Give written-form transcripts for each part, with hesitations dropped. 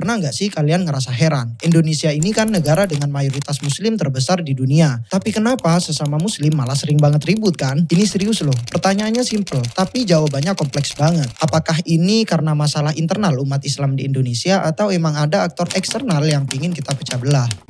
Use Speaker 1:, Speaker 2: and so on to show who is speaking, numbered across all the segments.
Speaker 1: Pernah nggak sih kalian ngerasa heran? Indonesia ini kan negara dengan mayoritas muslim terbesar di dunia. Tapi kenapa sesama muslim malah sering banget ribut kan? Ini serius loh. Pertanyaannya simple, tapi jawabannya kompleks banget. Apakah ini karena masalah internal umat Islam di Indonesia atau emang ada aktor eksternal yang pingin kita pecah belah?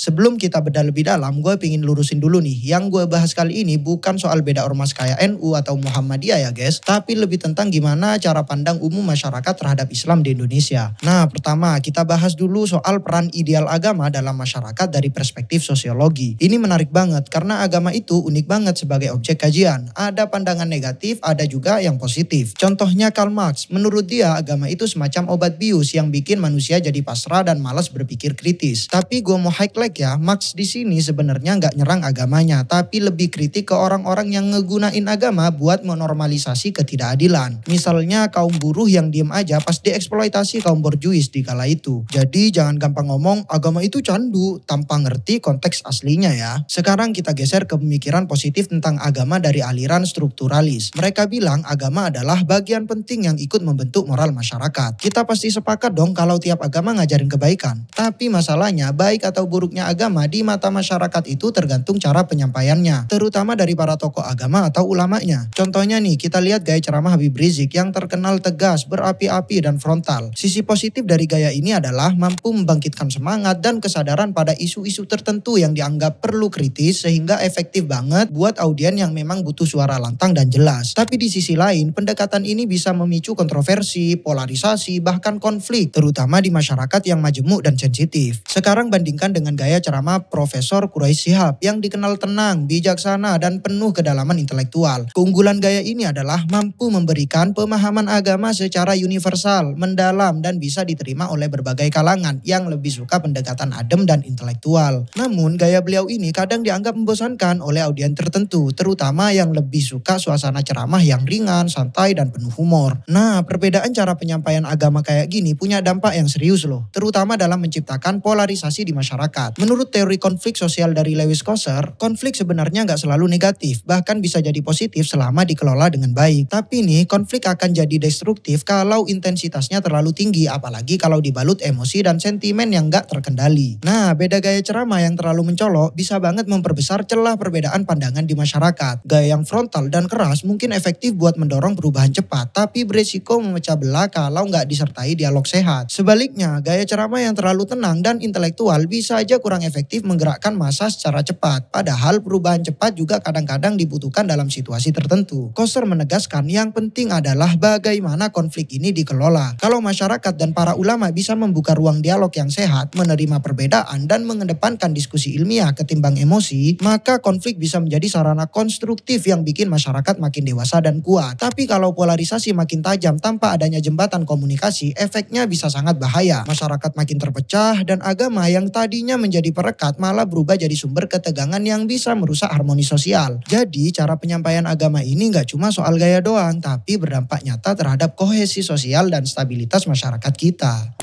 Speaker 1: Sebelum kita bedah lebih dalam, gue pengen lurusin dulu nih. Yang gue bahas kali ini bukan soal beda ormas kayak NU atau Muhammadiyah ya guys. Tapi lebih tentang gimana cara pandang umum masyarakat terhadap Islam di Indonesia. Nah pertama kita bahas dulu soal peran ideal agama dalam masyarakat dari perspektif sosiologi. Ini menarik banget karena agama itu unik banget sebagai objek kajian. Ada pandangan negatif, ada juga yang positif. Contohnya Karl Marx, menurut dia agama itu semacam obat bius yang bikin manusia jadi pasrah dan malas berpikir kritis. Tapi gue mau highlight ya, Marx di sini sebenarnya nggak nyerang agamanya, tapi lebih kritik ke orang-orang yang ngegunain agama buat menormalisasi ketidakadilan. Misalnya kaum buruh yang diem aja pas dieksploitasi kaum borjuis di kala itu. Jadi jangan gampang ngomong agama itu candu tanpa ngerti konteks aslinya ya. Sekarang kita geser ke pemikiran positif tentang agama dari aliran strukturalis. Mereka bilang agama adalah bagian penting yang ikut membentuk moral masyarakat. Kita pasti sepakat dong kalau tiap agama ngajarin kebaikan. Tapi masalahnya baik atau buruknya agama di mata masyarakat itu tergantung cara penyampaiannya, terutama dari para tokoh agama atau ulamanya. Contohnya nih, kita lihat gaya ceramah Habib Rizik yang terkenal tegas, berapi-api dan frontal. Sisi positif dari gaya ini adalah mampu membangkitkan semangat dan kesadaran pada isu-isu tertentu yang dianggap perlu kritis sehingga efektif banget buat audien yang memang butuh suara lantang dan jelas. Tapi di sisi lain, pendekatan ini bisa memicu kontroversi, polarisasi, bahkan konflik, terutama di masyarakat yang majemuk dan sensitif. Sekarang bandingkan dengan gaya ceramah Profesor Quraish Shihab yang dikenal tenang, bijaksana, dan penuh kedalaman intelektual. Keunggulan gaya ini adalah mampu memberikan pemahaman agama secara universal, mendalam, dan bisa diterima oleh berbagai kalangan yang lebih suka pendekatan adem dan intelektual. Namun, gaya beliau ini kadang dianggap membosankan oleh audiens tertentu, terutama yang lebih suka suasana ceramah yang ringan, santai, dan penuh humor. Nah, perbedaan cara penyampaian agama kayak gini punya dampak yang serius loh, terutama dalam menciptakan polarisasi di masyarakat. Menurut teori konflik sosial dari Lewis Kosser, konflik sebenarnya nggak selalu negatif, bahkan bisa jadi positif selama dikelola dengan baik. Tapi nih, konflik akan jadi destruktif kalau intensitasnya terlalu tinggi, apalagi kalau dibalut emosi dan sentimen yang nggak terkendali. Nah, beda gaya ceramah yang terlalu mencolok bisa banget memperbesar celah perbedaan pandangan di masyarakat. Gaya yang frontal dan keras mungkin efektif buat mendorong perubahan cepat, tapi beresiko memecah belah kalau nggak disertai dialog sehat. Sebaliknya, gaya ceramah yang terlalu tenang dan intelektual bisa aja kurang efektif menggerakkan massa secara cepat. Padahal perubahan cepat juga kadang-kadang dibutuhkan dalam situasi tertentu. Kosser menegaskan yang penting adalah bagaimana konflik ini dikelola. Kalau masyarakat dan para ulama bisa membuka ruang dialog yang sehat, menerima perbedaan, dan mengedepankan diskusi ilmiah ketimbang emosi, maka konflik bisa menjadi sarana konstruktif yang bikin masyarakat makin dewasa dan kuat. Tapi kalau polarisasi makin tajam tanpa adanya jembatan komunikasi, efeknya bisa sangat bahaya. Masyarakat makin terpecah dan agama yang tadinya menjadi perekat malah berubah jadi sumber ketegangan yang bisa merusak harmoni sosial. Jadi cara penyampaian agama ini nggak cuma soal gaya doang, tapi berdampak nyata terhadap kohesi sosial dan stabilitas masyarakat kita.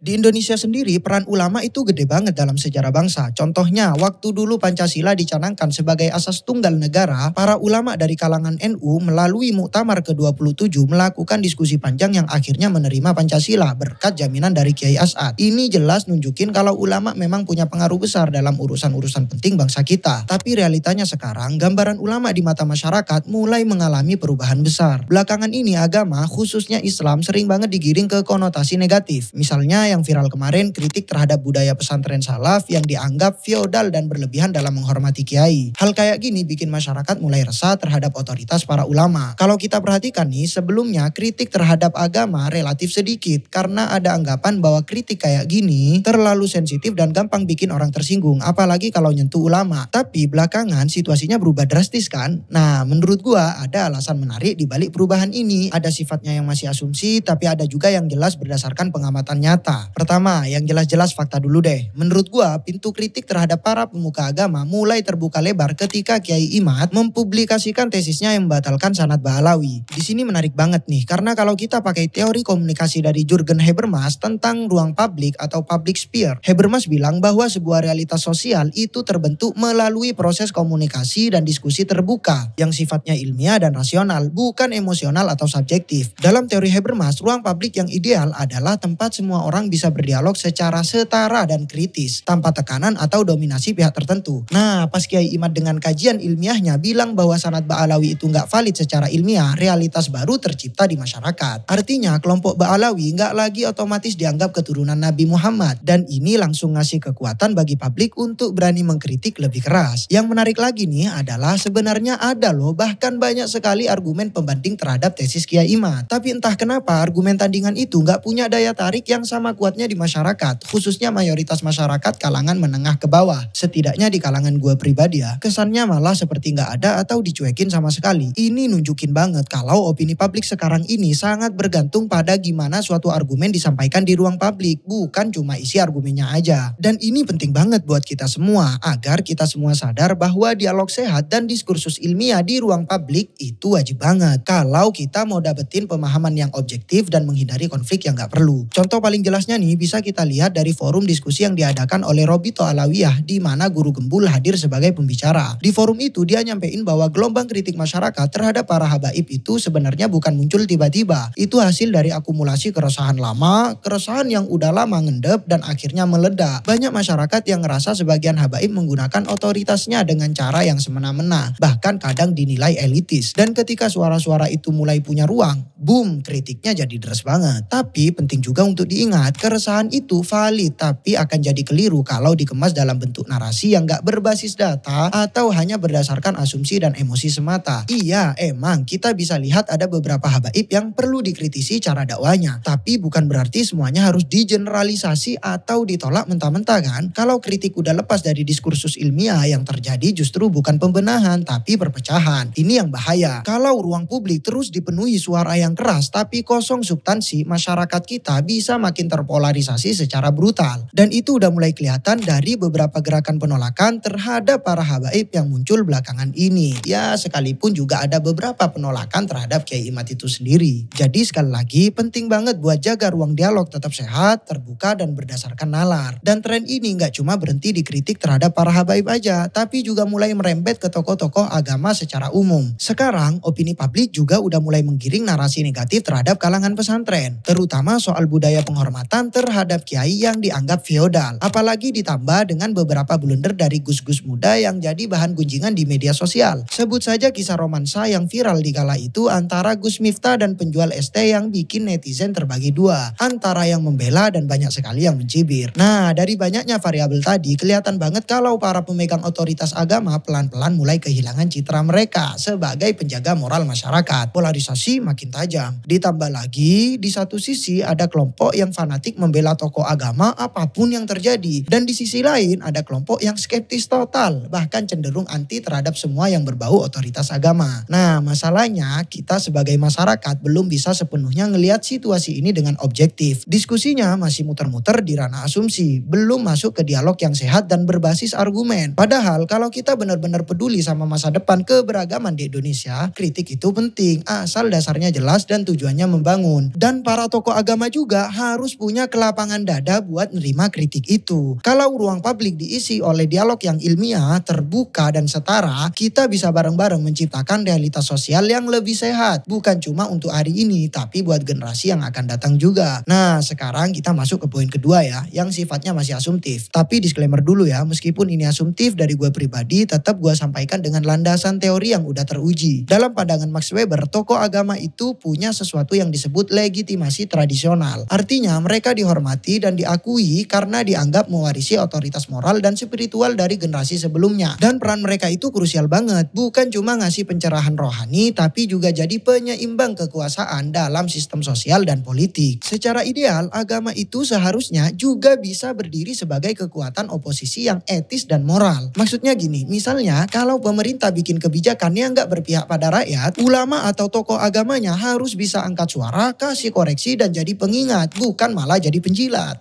Speaker 1: Di Indonesia sendiri peran ulama itu gede banget dalam sejarah bangsa. Contohnya waktu dulu Pancasila dicanangkan sebagai asas tunggal negara, para ulama dari kalangan NU melalui Muktamar ke-27 melakukan diskusi panjang yang akhirnya menerima Pancasila berkat jaminan dari Kiai As'ad. Ini jelas nunjukin kalau ulama memang punya pengaruh besar dalam urusan-urusan penting bangsa kita. Tapi realitanya sekarang gambaran ulama di mata masyarakat mulai mengalami perubahan besar. Belakangan ini agama, khususnya Islam, sering banget digiring ke konotasi negatif. Misalnya yang viral kemarin kritik terhadap budaya pesantren salaf yang dianggap feodal dan berlebihan dalam menghormati kiai. Hal kayak gini bikin masyarakat mulai resah terhadap otoritas para ulama. Kalau kita perhatikan nih, sebelumnya kritik terhadap agama relatif sedikit karena ada anggapan bahwa kritik kayak gini terlalu sensitif dan gampang bikin orang tersinggung, apalagi kalau nyentuh ulama. Tapi belakangan situasinya berubah drastis kan? Nah, menurut gua ada alasan menarik di balik perubahan ini. Ada sifatnya yang masih asumsi, tapi ada juga yang jelas berdasarkan pengamatan nyata. fakta. Pertama, yang jelas-jelas fakta dulu deh. Menurut gua, pintu kritik terhadap para pemuka agama mulai terbuka lebar ketika Kiai Imad mempublikasikan tesisnya yang membatalkan sanad Ba'alawi. Di sini menarik banget nih, karena kalau kita pakai teori komunikasi dari Jürgen Habermas tentang ruang publik atau public sphere, Habermas bilang bahwa sebuah realitas sosial itu terbentuk melalui proses komunikasi dan diskusi terbuka yang sifatnya ilmiah dan rasional, bukan emosional atau subjektif. Dalam teori Habermas, ruang publik yang ideal adalah tempat semua orang bisa berdialog secara setara dan kritis, tanpa tekanan atau dominasi pihak tertentu. Nah, pas Kiai Imad dengan kajian ilmiahnya bilang bahwa sanad Ba'alawi itu nggak valid secara ilmiah, realitas baru tercipta di masyarakat. Artinya, kelompok Ba'alawi nggak lagi otomatis dianggap keturunan Nabi Muhammad, dan ini langsung ngasih kekuatan bagi publik untuk berani mengkritik lebih keras. Yang menarik lagi nih adalah sebenarnya ada loh bahkan banyak sekali argumen pembanding terhadap tesis Kiai Imad. Tapi entah kenapa argumen tandingan itu nggak punya daya tarik yang sama kuatnya di masyarakat, khususnya mayoritas masyarakat kalangan menengah ke bawah. Setidaknya di kalangan gue pribadi ya, kesannya malah seperti nggak ada atau dicuekin sama sekali. Ini nunjukin banget kalau opini publik sekarang ini sangat bergantung pada gimana suatu argumen disampaikan di ruang publik, bukan cuma isi argumennya aja. Dan ini penting banget buat kita semua, agar kita semua sadar bahwa dialog sehat dan diskursus ilmiah di ruang publik itu wajib banget kalau kita mau dapetin pemahaman yang objektif dan menghindari konflik yang gak perlu. Contoh paling jelasnya nih bisa kita lihat dari forum diskusi yang diadakan oleh Robito Alawiyah, di mana Guru Gembul hadir sebagai pembicara. Di forum itu dia nyampein bahwa gelombang kritik masyarakat terhadap para habaib itu sebenarnya bukan muncul tiba-tiba. Itu hasil dari akumulasi keresahan lama, keresahan yang udah lama ngendep dan akhirnya meledak. Banyak masyarakat yang ngerasa sebagian habaib menggunakan otoritasnya dengan cara yang semena-mena, bahkan kadang dinilai elitis. Dan ketika suara-suara itu mulai punya ruang, boom, kritiknya jadi deres banget. Tapi penting juga untuk diingat, keresahan itu valid tapi akan jadi keliru kalau dikemas dalam bentuk narasi yang gak berbasis data atau hanya berdasarkan asumsi dan emosi semata. Iya, emang kita bisa lihat ada beberapa habaib yang perlu dikritisi cara dakwanya, tapi bukan berarti semuanya harus digeneralisasi atau ditolak mentah-mentah kan. Kalau kritik udah lepas dari diskursus ilmiah, yang terjadi justru bukan pembenahan tapi perpecahan. Ini yang bahaya. Kalau ruang publik terus dipenuhi suara yang keras tapi kosong substansi, masyarakat kita bisa makin terpolarisasi secara brutal. Dan itu udah mulai kelihatan dari beberapa gerakan penolakan terhadap para habaib yang muncul belakangan ini. Ya, sekalipun juga ada beberapa penolakan terhadap Kiai Imad itu sendiri. Jadi sekali lagi penting banget buat jaga ruang dialog tetap sehat, terbuka dan berdasarkan nalar. Dan tren ini nggak cuma berhenti dikritik terhadap para habaib aja, tapi juga mulai merembet ke tokoh-tokoh agama secara umum. Sekarang opini publik juga udah mulai menggiring narasi negatif terhadap kalangan pesantren, terutama soal budaya penghormatan terhadap kiai yang dianggap feodal. Apalagi ditambah dengan beberapa blunder dari gus-gus muda yang jadi bahan gunjingan di media sosial. Sebut saja kisah romansa yang viral di kala itu antara Gus Miftah dan penjual ST yang bikin netizen terbagi dua, antara yang membela dan banyak sekali yang mencibir. Nah, dari banyaknya variabel tadi kelihatan banget kalau para pemegang otoritas agama pelan-pelan mulai kehilangan citra mereka sebagai penjaga moral masyarakat. Polarisasi makin tajam. Ditambah lagi, di satu sisi ada kelompok yang fanatik membela tokoh agama apapun yang terjadi. Dan di sisi lain ada kelompok yang skeptis total, bahkan cenderung anti terhadap semua yang berbau otoritas agama. Nah, masalahnya kita sebagai masyarakat belum bisa sepenuhnya ngelihat situasi ini dengan objektif. Diskusinya masih muter-muter di ranah asumsi, belum masuk ke dialog yang sehat dan berbasis argumen. Padahal kalau kita benar-benar peduli sama masa depan keberagaman di Indonesia, kritik itu penting asal dasarnya jelas dan tujuannya membangun. Dan para tokoh agama juga harus punya kelapangan dada buat nerima kritik itu. Kalau ruang publik diisi oleh dialog yang ilmiah, terbuka dan setara, kita bisa bareng-bareng menciptakan realitas sosial yang lebih sehat. Bukan cuma untuk hari ini, tapi buat generasi yang akan datang juga. Nah, sekarang kita masuk ke poin kedua ya, yang sifatnya masih asumtif. Tapi disclaimer dulu ya, meskipun ini asumtif dari gue pribadi, tetap gue sampaikan dengan landasan teori yang udah teruji. Dalam pandangan Max Weber, tokoh agama itu punya sesuatu yang disebut legitimasi tradisional. Artinya mereka dihormati dan diakui karena dianggap mewarisi otoritas moral dan spiritual dari generasi sebelumnya. Dan peran mereka itu krusial banget. Bukan cuma ngasih pencerahan rohani, tapi juga jadi penyeimbang kekuasaan dalam sistem sosial dan politik. Secara ideal, agama itu seharusnya juga bisa berdiri sebagai kekuatan oposisi yang etis dan moral. Maksudnya gini, misalnya kalau pemerintah bikin kebijakan yang nggak berpihak pada rakyat, ulama atau tokoh agamanya harus bisa angkat suara, kasih koreksi dan jadi pengingat, bukan malah malah jadi penjilat.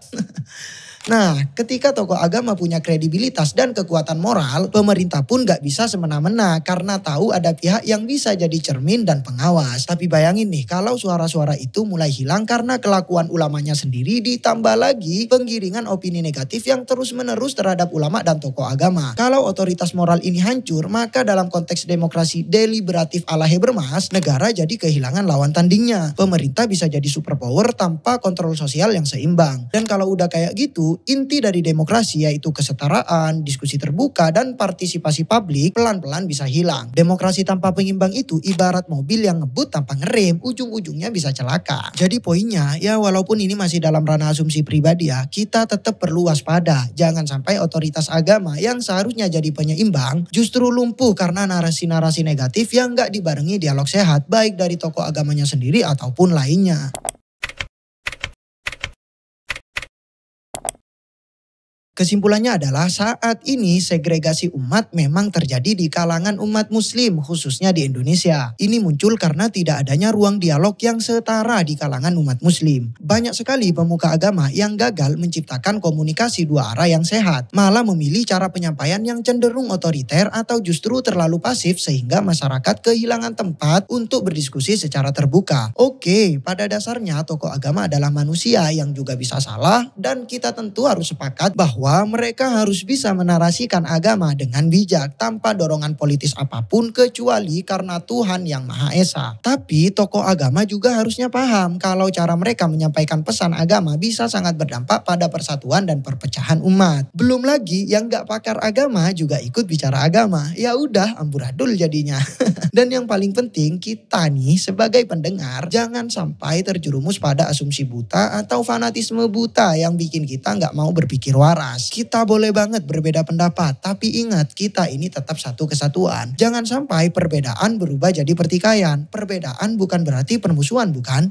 Speaker 1: Nah, ketika tokoh agama punya kredibilitas dan kekuatan moral, pemerintah pun gak bisa semena-mena karena tahu ada pihak yang bisa jadi cermin dan pengawas. Tapi bayangin nih, kalau suara-suara itu mulai hilang karena kelakuan ulamanya sendiri, ditambah lagi penggiringan opini negatif yang terus-menerus terhadap ulama dan tokoh agama. Kalau otoritas moral ini hancur, maka dalam konteks demokrasi deliberatif ala Habermas, negara jadi kehilangan lawan tandingnya. Pemerintah bisa jadi superpower tanpa kontrol sosial yang seimbang. Dan kalau udah kayak gitu, inti dari demokrasi yaitu kesetaraan, diskusi terbuka, dan partisipasi publik pelan-pelan bisa hilang. Demokrasi tanpa pengimbang itu ibarat mobil yang ngebut tanpa ngerem, ujung-ujungnya bisa celaka. Jadi poinnya, ya walaupun ini masih dalam ranah asumsi pribadi ya, kita tetap perlu waspada. Jangan sampai otoritas agama yang seharusnya jadi penyeimbang justru lumpuh karena narasi-narasi negatif yang gak dibarengi dialog sehat, baik dari tokoh agamanya sendiri ataupun lainnya. Kesimpulannya adalah saat ini segregasi umat memang terjadi di kalangan umat muslim khususnya di Indonesia. Ini muncul karena tidak adanya ruang dialog yang setara di kalangan umat muslim. Banyak sekali pemuka agama yang gagal menciptakan komunikasi dua arah yang sehat. Malah memilih cara penyampaian yang cenderung otoriter atau justru terlalu pasif sehingga masyarakat kehilangan tempat untuk berdiskusi secara terbuka. Oke, pada dasarnya tokoh agama adalah manusia yang juga bisa salah dan kita tentu harus sepakat bahwa mereka harus bisa menarasikan agama dengan bijak tanpa dorongan politis apapun kecuali karena Tuhan yang Maha Esa. Tapi tokoh agama juga harusnya paham kalau cara mereka menyampaikan pesan agama bisa sangat berdampak pada persatuan dan perpecahan umat. Belum lagi yang gak pakar agama juga ikut bicara agama. Ya udah amburadul jadinya. Dan yang paling penting kita nih sebagai pendengar jangan sampai terjerumus pada asumsi buta atau fanatisme buta yang bikin kita gak mau berpikir waras. Kita boleh banget berbeda pendapat, tapi ingat kita ini tetap satu kesatuan. Jangan sampai perbedaan berubah jadi pertikaian. Perbedaan bukan berarti permusuhan, bukan?